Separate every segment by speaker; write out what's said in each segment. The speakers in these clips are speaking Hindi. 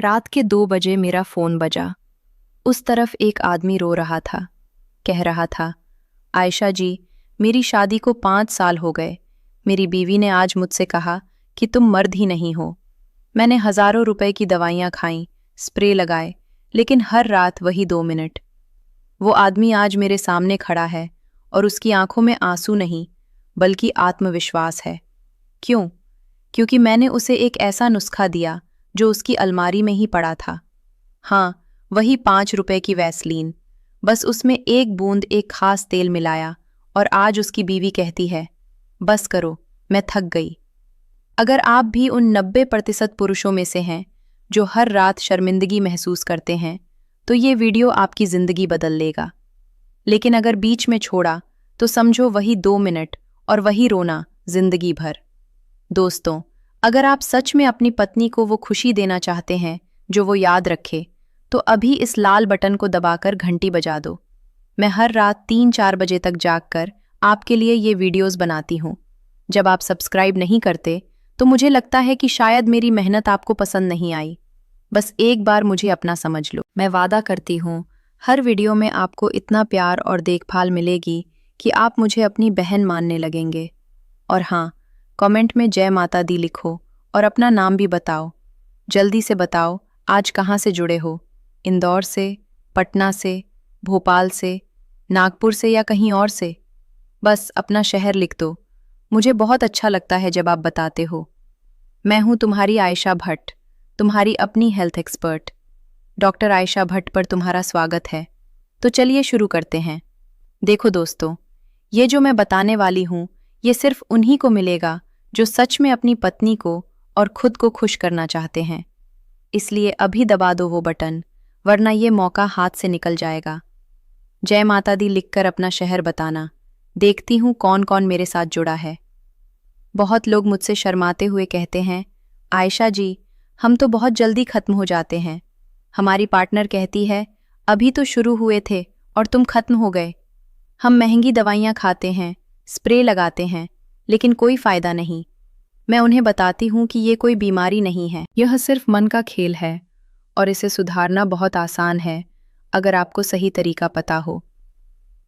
Speaker 1: रात के 2 बजे मेरा फोन बजा। उस तरफ एक आदमी रो रहा था। कह रहा था, आयशा जी, मेरी शादी को 5 साल हो गए। मेरी बीवी ने आज मुझसे कहा कि तुम मर्द ही नहीं हो। मैंने हजारों रुपए की दवाइयां खाईं, स्प्रे लगाए, लेकिन हर रात वही 2 मिनट। वो आदमी आज मेरे सामने खड़ा है और उसकी आंखों में आंसू नहीं, बल्कि आत्मविश्वास है। क्यों? क्योंकि मैंने उसे एक ऐसा नुस्खा दिया जो उसकी अलमारी में ही पड़ा था। हाँ, वही 5 रुपए की वैसलीन। बस उसमें एक बूंद एक खास तेल मिलाया और आज उसकी बीवी कहती है, बस करो, मैं थक गई। अगर आप भी उन 90% पुरुषों में से हैं जो हर रात शर्मिंदगी महसूस करते हैं, तो ये वीडियो आपकी जिंदगी बदल लेगा। लेकिन अगर बीच में छोड़ा, तो समझो वही 2 मिनट और वही रोना जिंदगी भर। दोस्तों, अगर आप सच में अपनी पत्नी को वो खुशी देना चाहते हैं जो वो याद रखे, तो अभी इस लाल बटन को दबाकर घंटी बजा दो। मैं हर रात 3-4 बजे तक जागकर आपके लिए ये वीडियोस बनाती हूँ। जब आप सब्सक्राइब नहीं करते, तो मुझे लगता है कि शायद मेरी मेहनत आपको पसंद नहीं आई। बस एक बार मुझे अपना समझ लो। मैं वादा करती हूँ, हर वीडियो में आपको इतना प्यार और देखभाल मिलेगी कि आप मुझे अपनी बहन मानने लगेंगे। और हाँ, कमेंट में जय माता दी लिखो और अपना नाम भी बताओ। जल्दी से बताओ, आज कहाँ से जुड़े हो? इंदौर से, पटना से, भोपाल से, नागपुर से या कहीं और से? बस अपना शहर लिख दो। मुझे बहुत अच्छा लगता है जब आप बताते हो। मैं हूँ तुम्हारी आयशा भट्ट, तुम्हारी अपनी health expert. Doctor Ayesha Bhatt पर तुम्हारा स्वागत है। तो चलिए शुरू करते हैं। देखो दोस्तों, ये जो मैं बताने वाली हूँ, ये सिर्फ उन्हीं को मिलेगा जो सच में अपनी पत्नी को और खुद को खुश करना चाहते हैं। इसलिए अभी दबा दो वो बटन, वरना ये मौका हाथ से निकल जाएगा। जय माता दी लिखकर अपना शहर बताना। देखती हूँ कौन कौन मेरे साथ जुड़ा है। बहुत लोग मुझसे शर्माते हुए कहते हैं, आयशा जी, हम तो बहुत जल्दी खत्म हो जाते हैं। हमारी पार्टनर कहती है, अभी तो शुरू हुए थे और तुम खत्म हो गए। हम महंगी दवाइयाँ खाते हैं, स्प्रे लगाते हैं, लेकिन कोई फायदा नहीं। मैं उन्हें बताती हूँ कि ये कोई बीमारी नहीं है, यह सिर्फ मन का खेल है और इसे सुधारना बहुत आसान है अगर आपको सही तरीका पता हो।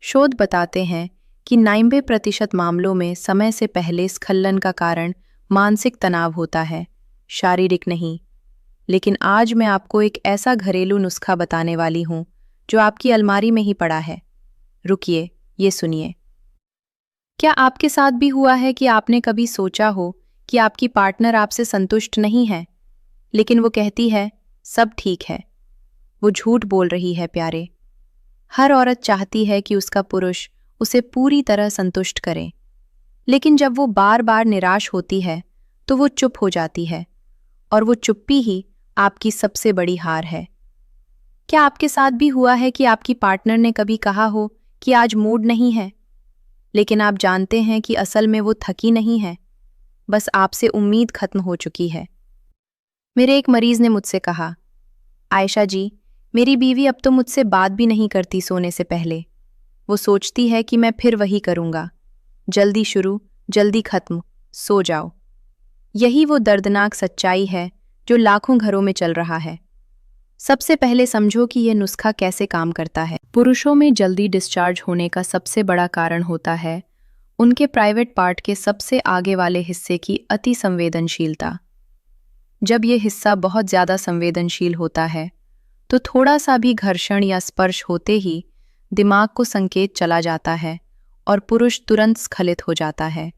Speaker 1: शोध बताते हैं कि 90% मामलों में समय से पहले स्खलन का कारण मानसिक तनाव होता है, शारीरिक नहीं। लेकिन आज मैं आपको एक ऐसा घरेलू नुस्खा बताने वाली हूँ जो आपकी अलमारी में ही पड़ा है। रुकिए, ये सुनिए। क्या आपके साथ भी हुआ है कि आपने कभी सोचा हो कि आपकी पार्टनर आपसे संतुष्ट नहीं है, लेकिन वो कहती है, सब ठीक है? वो झूठ बोल रही है प्यारे। हर औरत चाहती है कि उसका पुरुष उसे पूरी तरह संतुष्ट करे, लेकिन जब वो बार बार निराश होती है, तो वो चुप हो जाती है, और वो चुप्पी ही आपकी सबसे बड़ी हार है। क्या आपके साथ भी हुआ है कि आपकी पार्टनर ने कभी कहा हो कि आज मूड नहीं है, लेकिन आप जानते हैं कि असल में वो थकी नहीं है, बस आपसे उम्मीद खत्म हो चुकी है? मेरे एक मरीज ने मुझसे कहा, आयशा जी, मेरी बीवी अब तो मुझसे बात भी नहीं करती सोने से पहले। वो सोचती है कि मैं फिर वही करूंगा, जल्दी शुरू, जल्दी खत्म, सो जाओ। यही वो दर्दनाक सच्चाई है जो लाखों घरों में चल रहा है। सबसे पहले समझो कि यह नुस्खा कैसे काम करता है। पुरुषों में जल्दी डिस्चार्ज होने का सबसे बड़ा कारण होता है उनके प्राइवेट पार्ट के सबसे आगे वाले हिस्से की अति संवेदनशीलता। जब यह हिस्सा बहुत ज़्यादा संवेदनशील होता है, तो थोड़ा सा भी घर्षण या स्पर्श होते ही दिमाग को संकेत चला जाता है और पुरुष तुरंत स्खलित हो जाता है।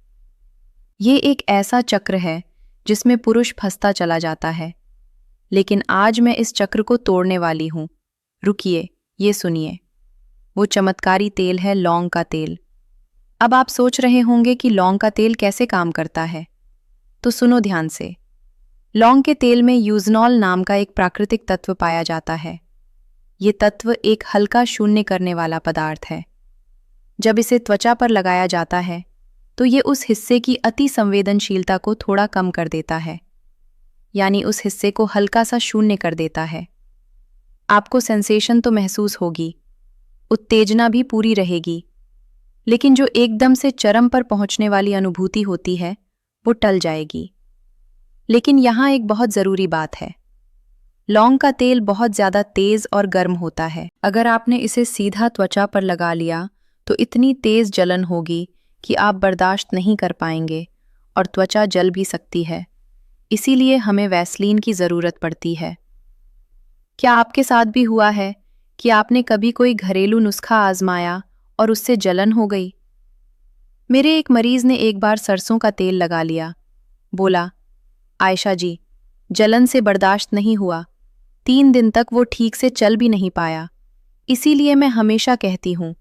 Speaker 1: ये एक ऐसा चक्र है जिसमें पुरुष फंसता चला जाता है। लेकिन आज मैं इस चक्र को तोड़ने वाली हूँ। रुकिए, ये सुनिए। वो चमत्कारी तेल है लौंग का तेल। अब आप सोच रहे होंगे कि लौंग का तेल कैसे काम करता है, तो सुनो ध्यान से। लौंग के तेल में यूजनॉल नाम का एक प्राकृतिक तत्व पाया जाता है। ये तत्व एक हल्का शून्य करने वाला पदार्थ है। जब इसे त्वचा पर लगाया जाता है, तो ये उस हिस्से की अति संवेदनशीलता को थोड़ा कम कर देता है, यानी उस हिस्से को हल्का सा शून्य कर देता है। आपको सेंसेशन तो महसूस होगी, उत्तेजना भी पूरी रहेगी, लेकिन जो एकदम से चरम पर पहुंचने वाली अनुभूति होती है, वो टल जाएगी। लेकिन यहाँ एक बहुत ज़रूरी बात है। लौंग का तेल बहुत ज़्यादा तेज़ और गर्म होता है। अगर आपने इसे सीधा त्वचा पर लगा लिया तो इतनी तेज़ जलन होगी कि आप बर्दाश्त नहीं कर पाएंगे और त्वचा जल भी सकती है। इसीलिए हमें वैसलीन की ज़रूरत पड़ती है। क्या आपके साथ भी हुआ है कि आपने कभी कोई घरेलू नुस्खा आजमाया और उससे जलन हो गई? मेरे एक मरीज ने एक बार सरसों का तेल लगा लिया। बोला, आयशा जी, जलन से बर्दाश्त नहीं हुआ। 3 दिन तक वो ठीक से चल भी नहीं पाया। इसीलिए मैं हमेशा कहती हूँ,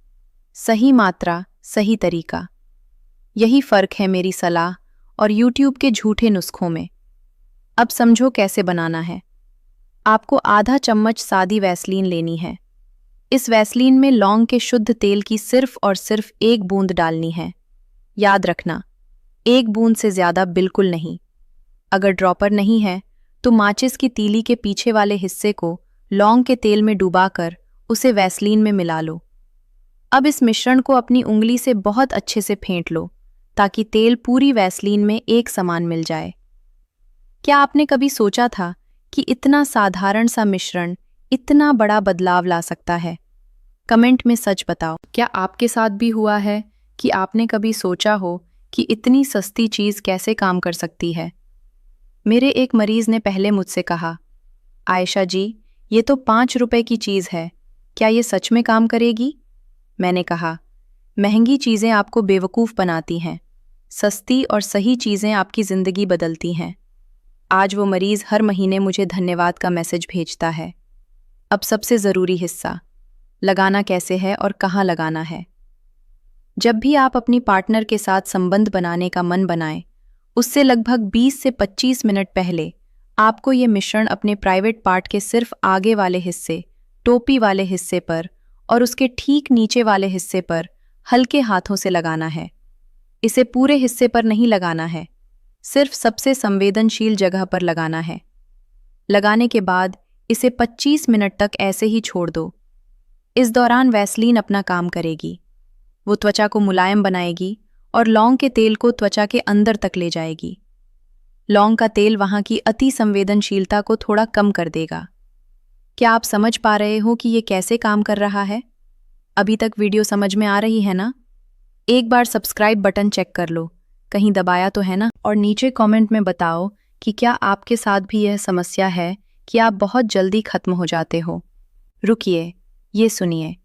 Speaker 1: सही मात्रा, सही तरीका। यही फर्क है मेरी सलाह और YouTube के झूठे नुस्खों में। अब समझो कैसे बनाना है। आपको आधा चम्मच सादी वैसलीन लेनी है। इस वैसलीन में लौंग के शुद्ध तेल की सिर्फ और सिर्फ 1 बूंद डालनी है। याद रखना, 1 बूंद से ज्यादा बिल्कुल नहीं। अगर ड्रॉपर नहीं है तो माचिस की तीली के पीछे वाले हिस्से को लौंग के तेल में डुबाकर उसे वैसलीन में मिला लो। अब इस मिश्रण को अपनी उंगली से बहुत अच्छे से फेंट लो ताकि तेल पूरी वैसलीन में एक समान मिल जाए। क्या आपने कभी सोचा था कि इतना साधारण सा मिश्रण इतना बड़ा बदलाव ला सकता है? कमेंट में सच बताओ। क्या आपके साथ भी हुआ है कि आपने कभी सोचा हो कि इतनी सस्ती चीज़ कैसे काम कर सकती है? मेरे एक मरीज ने पहले मुझसे कहा, आयशा जी, ये तो 5 रुपए की चीज़ है, क्या ये सच में काम करेगी? मैंने कहा, महंगी चीज़ें आपको बेवकूफ़ बनाती हैं, सस्ती और सही चीज़ें आपकी ज़िंदगी बदलती हैं। आज वो मरीज़ हर महीने मुझे धन्यवाद का मैसेज भेजता है। अब सबसे ज़रूरी हिस्सा, लगाना कैसे है और कहाँ लगाना है। जब भी आप अपनी पार्टनर के साथ संबंध बनाने का मन बनाएं, उससे लगभग 20 से 25 मिनट पहले आपको ये मिश्रण अपने प्राइवेट पार्ट के सिर्फ आगे वाले हिस्से, टोपी वाले हिस्से पर और उसके ठीक नीचे वाले हिस्से पर हल्के हाथों से लगाना है। इसे पूरे हिस्से पर नहीं लगाना है, सिर्फ सबसे संवेदनशील जगह पर लगाना है। लगाने के बाद इसे 25 मिनट तक ऐसे ही छोड़ दो। इस दौरान वैसलीन अपना काम करेगी। वो त्वचा को मुलायम बनाएगी और लौंग के तेल को त्वचा के अंदर तक ले जाएगी। लौंग का तेल वहाँ की अति संवेदनशीलता को थोड़ा कम कर देगा। क्या आप समझ पा रहे हो कि ये कैसे काम कर रहा है? अभी तक वीडियो समझ में आ रही है ना? एक बार सब्सक्राइब बटन चेक कर लो, कहीं दबाया तो है ना? और नीचे कमेंट में बताओ कि क्या आपके साथ भी यह समस्या है कि आप बहुत जल्दी खत्म हो जाते हो। रुकिए, ये सुनिए,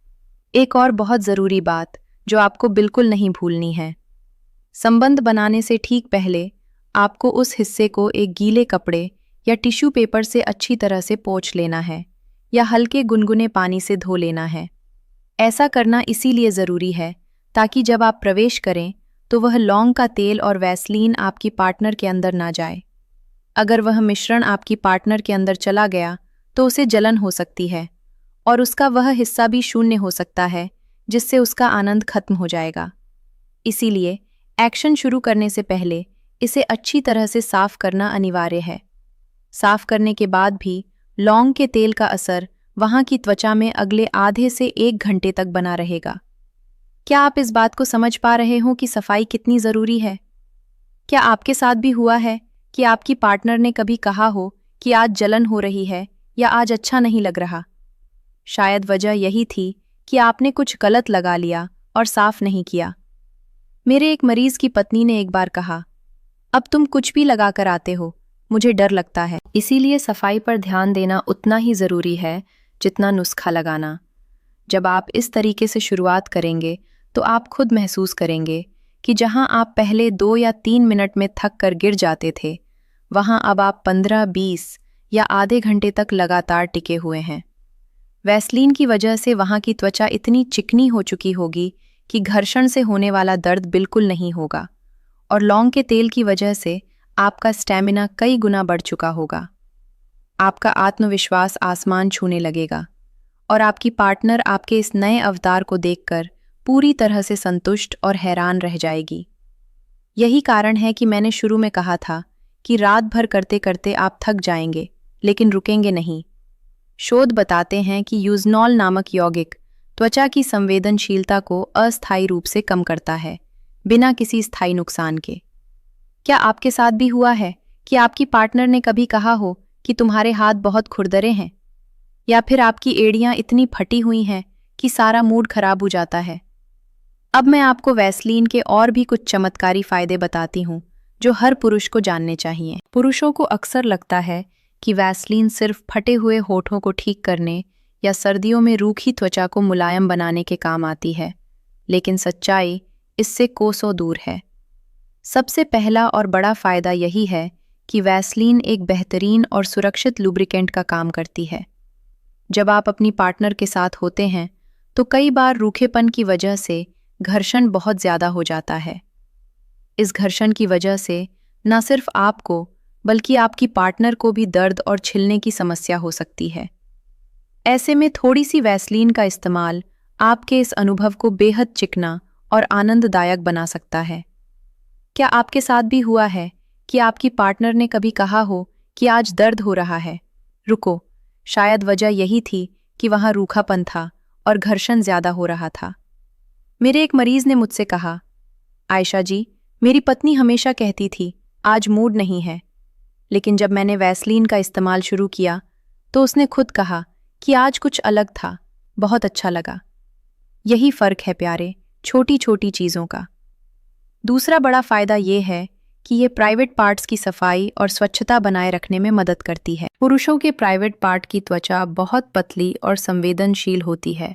Speaker 1: एक और बहुत ज़रूरी बात जो आपको बिल्कुल नहीं भूलनी है। संबंध बनाने से ठीक पहले आपको उस हिस्से को एक गीले कपड़े या टिश्यू पेपर से अच्छी तरह से पोंछ लेना है या हल्के गुनगुने पानी से धो लेना है। ऐसा करना इसीलिए ज़रूरी है ताकि जब आप प्रवेश करें तो वह लौंग का तेल और वैसलीन आपकी पार्टनर के अंदर ना जाए। अगर वह मिश्रण आपकी पार्टनर के अंदर चला गया तो उसे जलन हो सकती है और उसका वह हिस्सा भी शून्य हो सकता है, जिससे उसका आनंद खत्म हो जाएगा। इसीलिए एक्शन शुरू करने से पहले इसे अच्छी तरह से साफ करना अनिवार्य है। साफ करने के बाद भी लौंग के तेल का असर वहाँ की त्वचा में अगले आधे से 1 घंटे तक बना रहेगा। क्या आप इस बात को समझ पा रहे हो कि सफाई कितनी ज़रूरी है? क्या आपके साथ भी हुआ है कि आपकी पार्टनर ने कभी कहा हो कि आज जलन हो रही है या आज अच्छा नहीं लग रहा? शायद वजह यही थी कि आपने कुछ गलत लगा लिया और साफ नहीं किया। मेरे एक मरीज की पत्नी ने एक बार कहा, अब तुम कुछ भी लगा कर आते हो, मुझे डर लगता है। इसीलिए सफाई पर ध्यान देना उतना ही ज़रूरी है जितना नुस्खा लगाना। जब आप इस तरीके से शुरुआत करेंगे तो आप खुद महसूस करेंगे कि जहां आप पहले 2 या 3 मिनट में थक कर गिर जाते थे, वहां अब आप 15, 20 या आधे घंटे तक लगातार टिके हुए हैं। वैसलीन की वजह से वहाँ की त्वचा इतनी चिकनी हो चुकी होगी कि घर्षण से होने वाला दर्द बिल्कुल नहीं होगा और लौंग के तेल की वजह से आपका स्टैमिना कई गुना बढ़ चुका होगा। आपका आत्मविश्वास आसमान छूने लगेगा और आपकी पार्टनर आपके इस नए अवतार को देखकर पूरी तरह से संतुष्ट और हैरान रह जाएगी। यही कारण है कि मैंने शुरू में कहा था कि रात भर करते करते आप थक जाएंगे, लेकिन रुकेंगे नहीं। शोध बताते हैं कि यूजनॉल नामक यौगिक त्वचा की संवेदनशीलता को अस्थायी रूप से कम करता है, बिना किसी स्थायी नुकसान के। क्या आपके साथ भी हुआ है कि आपकी पार्टनर ने कभी कहा हो कि तुम्हारे हाथ बहुत खुरदरे हैं, या फिर आपकी एड़ियां इतनी फटी हुई हैं कि सारा मूड खराब हो जाता है। अब मैं आपको वैसलीन के और भी कुछ चमत्कारी फायदे बताती हूँ जो हर पुरुष को जानने चाहिए। पुरुषों को अक्सर लगता है कि वैसलीन सिर्फ फटे हुए होठों को ठीक करने या सर्दियों में रूखी त्वचा को मुलायम बनाने के काम आती है, लेकिन सच्चाई इससे कोसों दूर है। सबसे पहला और बड़ा फायदा यही है कि वैसलीन एक बेहतरीन और सुरक्षित लुब्रिकेंट का काम करती है। जब आप अपनी पार्टनर के साथ होते हैं तो कई बार रूखेपन की वजह से घर्षण बहुत ज़्यादा हो जाता है। इस घर्षण की वजह से न सिर्फ आपको बल्कि आपकी पार्टनर को भी दर्द और छिलने की समस्या हो सकती है। ऐसे में थोड़ी सी वैसलीन का इस्तेमाल आपके इस अनुभव को बेहद चिकना और आनंददायक बना सकता है। क्या आपके साथ भी हुआ है कि आपकी पार्टनर ने कभी कहा हो कि आज दर्द हो रहा है? रुको, शायद वजह यही थी कि वहां रूखापन था और घर्षण ज्यादा हो रहा था। मेरे एक मरीज ने मुझसे कहा, आयशा जी, मेरी पत्नी हमेशा कहती थी आज मूड नहीं है, लेकिन जब मैंने वैसलीन का इस्तेमाल शुरू किया तो उसने खुद कहा कि आज कुछ अलग था, बहुत अच्छा लगा। यही फर्क है प्यारे, छोटी छोटी चीज़ों का। दूसरा बड़ा फायदा ये है कि ये प्राइवेट पार्ट्स की सफाई और स्वच्छता बनाए रखने में मदद करती है। पुरुषों के प्राइवेट पार्ट की त्वचा बहुत पतली और संवेदनशील होती है।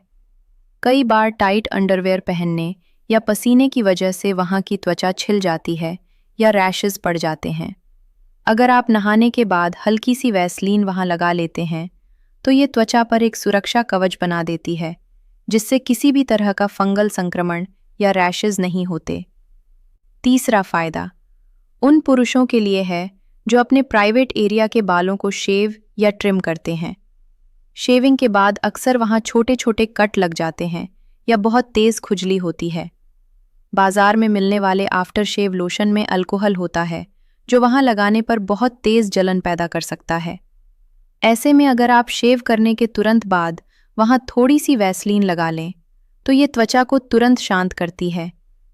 Speaker 1: कई बार टाइट अंडरवेयर पहनने या पसीने की वजह से वहाँ की त्वचा छिल जाती है या रैशेस पड़ जाते हैं। अगर आप नहाने के बाद हल्की सी वैसलीन वहाँ लगा लेते हैं तो ये त्वचा पर एक सुरक्षा कवच बना देती है, जिससे किसी भी तरह का फंगल संक्रमण या रैशेस नहीं होते। तीसरा फायदा उन पुरुषों के लिए है जो अपने प्राइवेट एरिया के बालों को शेव या ट्रिम करते हैं। शेविंग के बाद अक्सर वहाँ छोटे छोटे कट लग जाते हैं या बहुत तेज़ खुजली होती है। बाजार में मिलने वाले आफ्टर शेव लोशन में अल्कोहल होता है जो वहाँ लगाने पर बहुत तेज़ जलन पैदा कर सकता है। ऐसे में अगर आप शेव करने के तुरंत बाद वहाँ थोड़ी सी वैसलीन लगा लें तो ये त्वचा को तुरंत शांत करती है,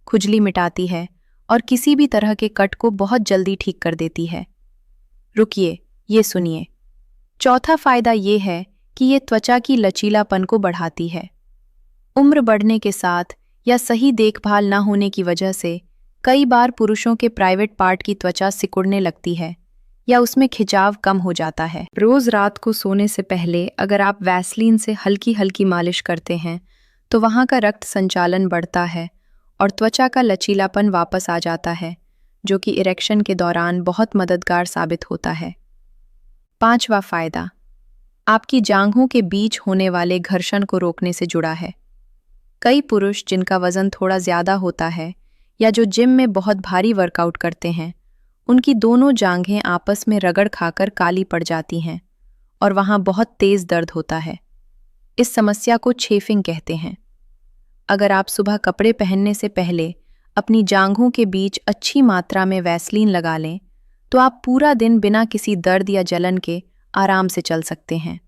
Speaker 1: खुजली मिटाती है और किसी भी तरह के कट को बहुत जल्दी ठीक कर देती है। रुकिए, ये सुनिए। चौथा फायदा ये है कि ये त्वचा की लचीलापन को बढ़ाती है। उम्र बढ़ने के साथ या सही देखभाल न होने की वजह से कई बार पुरुषों के प्राइवेट पार्ट की त्वचा सिकुड़ने लगती है या उसमें खिंचाव कम हो जाता है। रोज रात को सोने से पहले अगर आप वैसलीन से हल्की हल्की मालिश करते हैं तो वहाँ का रक्त संचालन बढ़ता है और त्वचा का लचीलापन वापस आ जाता है, जो कि इरेक्शन के दौरान बहुत मददगार साबित होता है। पांचवा फायदा आपकी जांघों के बीच होने वाले घर्षण को रोकने से जुड़ा है। कई पुरुष जिनका वजन थोड़ा ज्यादा होता है या जो जिम में बहुत भारी वर्कआउट करते हैं, उनकी दोनों जांघें आपस में रगड़ खाकर काली पड़ जाती हैं और वहाँ बहुत तेज दर्द होता है। इस समस्या को छेफिंग कहते हैं। अगर आप सुबह कपड़े पहनने से पहले अपनी जांघों के बीच अच्छी मात्रा में वैसलीन लगा लें तो आप पूरा दिन बिना किसी दर्द या जलन के आराम से चल सकते हैं।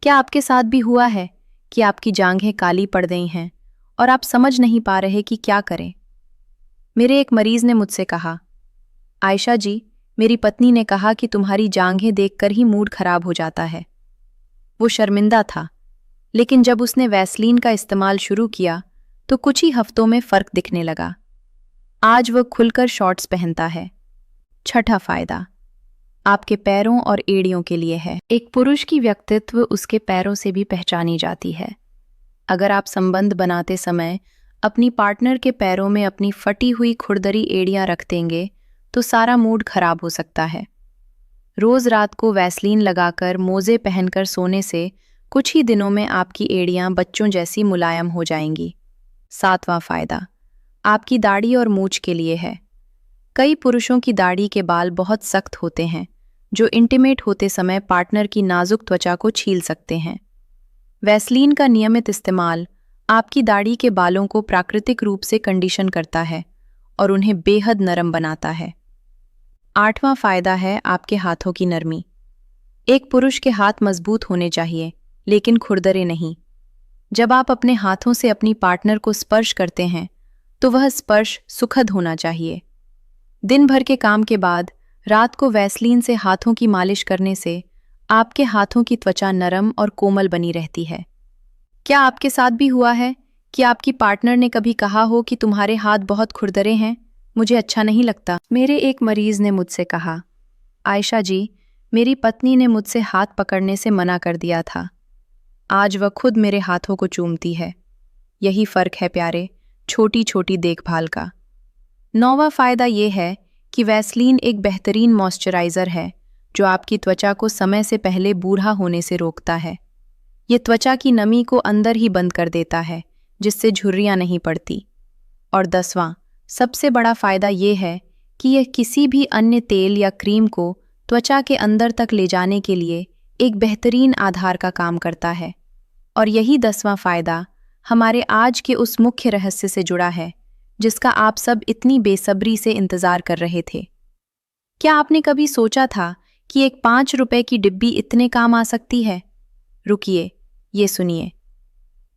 Speaker 1: क्या आपके साथ भी हुआ है कि आपकी जांघें काली पड़ गई हैं और आप समझ नहीं पा रहे कि क्या करें? मेरे एक मरीज ने मुझसे कहा, आयशा जी, मेरी पत्नी ने कहा कि तुम्हारी जांघें देखकर ही मूड खराब हो जाता है। वो शर्मिंदा था, लेकिन जब उसने वैसलीन का इस्तेमाल शुरू किया तो कुछ ही हफ्तों में फर्क दिखने लगा। आज वह खुलकर शॉर्ट्स पहनता है। छठा फायदा आपके पैरों और एड़ियों के लिए है। एक पुरुष की व्यक्तित्व उसके पैरों से भी पहचानी जाती है। अगर आप संबंध बनाते समय अपनी पार्टनर के पैरों में अपनी फटी हुई खुरदरी एड़ियां रख देंगे तो सारा मूड खराब हो सकता है। रोज रात को वैसलीन लगाकर मोजे पहनकर सोने से कुछ ही दिनों में आपकी एड़ियां बच्चों जैसी मुलायम हो जाएंगी। सातवां फायदा आपकी दाढ़ी और मूंछ के लिए है। कई पुरुषों की दाढ़ी के बाल बहुत सख्त होते हैं, जो इंटीमेट होते समय पार्टनर की नाजुक त्वचा को छील सकते हैं। वैसलीन का नियमित इस्तेमाल आपकी दाढ़ी के बालों को प्राकृतिक रूप से कंडीशन करता है और उन्हें बेहद नरम बनाता है। आठवां फायदा है आपके हाथों की नरमी। एक पुरुष के हाथ मजबूत होने चाहिए, लेकिन खुरदरे नहीं। जब आप अपने हाथों से अपनी पार्टनर को स्पर्श करते हैं तो वह स्पर्श सुखद होना चाहिए। दिन भर के काम के बाद रात को वैसलीन से हाथों की मालिश करने से आपके हाथों की त्वचा नरम और कोमल बनी रहती है। क्या आपके साथ भी हुआ है कि आपकी पार्टनर ने कभी कहा हो कि तुम्हारे हाथ बहुत खुरदरे हैं, मुझे अच्छा नहीं लगता? मेरे एक मरीज ने मुझसे कहा, आयशा जी, मेरी पत्नी ने मुझसे हाथ पकड़ने से मना कर दिया था। आज वह खुद मेरे हाथों को चूमती है। यही फर्क है प्यारे, छोटी छोटी देखभाल का। 9वां फायदा ये है कि वैसलीन एक बेहतरीन मॉइस्चराइज़र है जो आपकी त्वचा को समय से पहले बूढ़ा होने से रोकता है। ये त्वचा की नमी को अंदर ही बंद कर देता है, जिससे झुर्रियां नहीं पड़ती। और 10वां सबसे बड़ा फायदा ये है कि यह किसी भी अन्य तेल या क्रीम को त्वचा के अंदर तक ले जाने के लिए एक बेहतरीन आधार का काम करता है। और यही 10वां फायदा हमारे आज के उस मुख्य रहस्य से जुड़ा है जिसका आप सब इतनी बेसब्री से इंतजार कर रहे थे। क्या आपने कभी सोचा था कि एक 5 रुपए की डिब्बी इतने काम आ सकती है? रुकिए, ये सुनिए।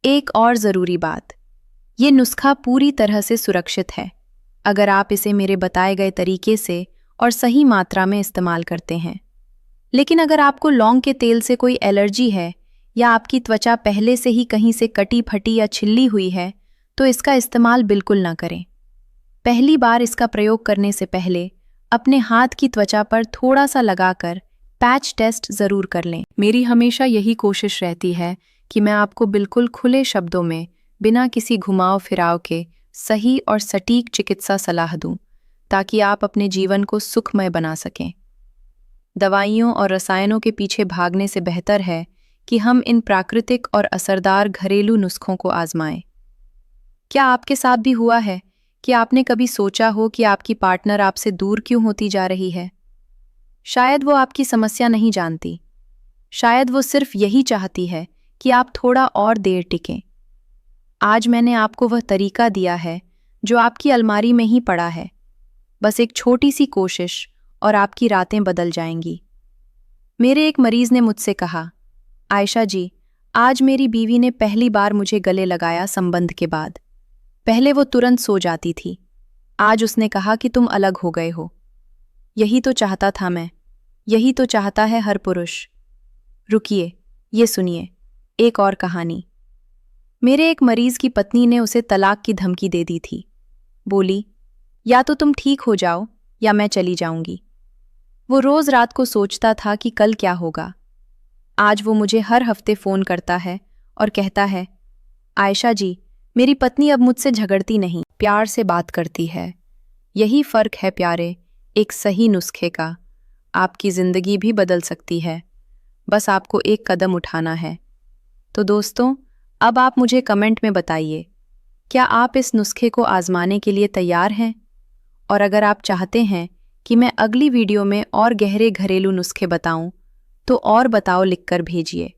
Speaker 1: एक और ज़रूरी बात, ये नुस्खा पूरी तरह से सुरक्षित है अगर आप इसे मेरे बताए गए तरीके से और सही मात्रा में इस्तेमाल करते हैं। लेकिन अगर आपको लौंग के तेल से कोई एलर्जी है या आपकी त्वचा पहले से ही कहीं से कटी फटी या छिल्ली हुई है, तो इसका इस्तेमाल बिल्कुल ना करें। पहली बार इसका प्रयोग करने से पहले अपने हाथ की त्वचा पर थोड़ा सा लगाकर पैच टेस्ट ज़रूर कर लें। मेरी हमेशा यही कोशिश रहती है कि मैं आपको बिल्कुल खुले शब्दों में, बिना किसी घुमाव फिराव के सही और सटीक चिकित्सा सलाह दूं, ताकि आप अपने जीवन को सुखमय बना सकें। दवाइयों और रसायनों के पीछे भागने से बेहतर है कि हम इन प्राकृतिक और असरदार घरेलू नुस्खों को आजमाएं। क्या आपके साथ भी हुआ है कि आपने कभी सोचा हो कि आपकी पार्टनर आपसे दूर क्यों होती जा रही है? शायद वो आपकी समस्या नहीं जानती। शायद वो सिर्फ यही चाहती है कि आप थोड़ा और देर टिकें। आज मैंने आपको वह तरीका दिया है जो आपकी अलमारी में ही पड़ा है। बस एक छोटी सी कोशिश और आपकी रातें बदल जाएंगी। मेरे एक मरीज ने मुझसे कहा, आयशा जी, आज मेरी बीवी ने पहली बार मुझे गले लगाया संबंध के बाद। पहले वो तुरंत सो जाती थी। आज उसने कहा कि तुम अलग हो गए हो। यही तो चाहता था मैं, यही तो चाहता है हर पुरुष। रुकिए, ये सुनिए, एक और कहानी। मेरे एक मरीज की पत्नी ने उसे तलाक की धमकी दे दी थी। बोली, या तो तुम ठीक हो जाओ या मैं चली जाऊंगी। वो रोज रात को सोचता था कि कल क्या होगा। आज वो मुझे हर हफ्ते फ़ोन करता है और कहता है, आयशा जी, मेरी पत्नी अब मुझसे झगड़ती नहीं, प्यार से बात करती है। यही फ़र्क है प्यारे, एक सही नुस्खे का। आपकी ज़िंदगी भी बदल सकती है, बस आपको एक कदम उठाना है। तो दोस्तों, अब आप मुझे कमेंट में बताइए, क्या आप इस नुस्खे को आजमाने के लिए तैयार हैं? और अगर आप चाहते हैं कि मैं अगली वीडियो में और गहरे घरेलू नुस्खे बताऊं, तो और बताओ लिखकर भेजिए।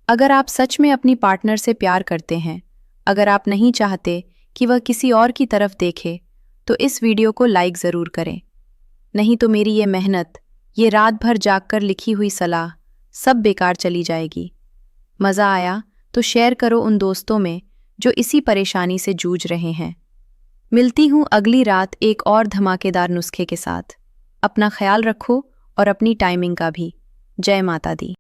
Speaker 1: अगर आप सच में अपनी पार्टनर से प्यार करते हैं, अगर आप नहीं चाहते कि वह किसी और की तरफ देखे, तो इस वीडियो को लाइक ज़रूर करें। नहीं तो मेरी ये मेहनत, ये रात भर जागकर लिखी हुई सलाह सब बेकार चली जाएगी। मज़ा आया तो शेयर करो उन दोस्तों में जो इसी परेशानी से जूझ रहे हैं। मिलती हूँ अगली रात एक और धमाकेदार नुस्खे के साथ। अपना ख्याल रखो और अपनी टाइमिंग का भी। जय माता दी।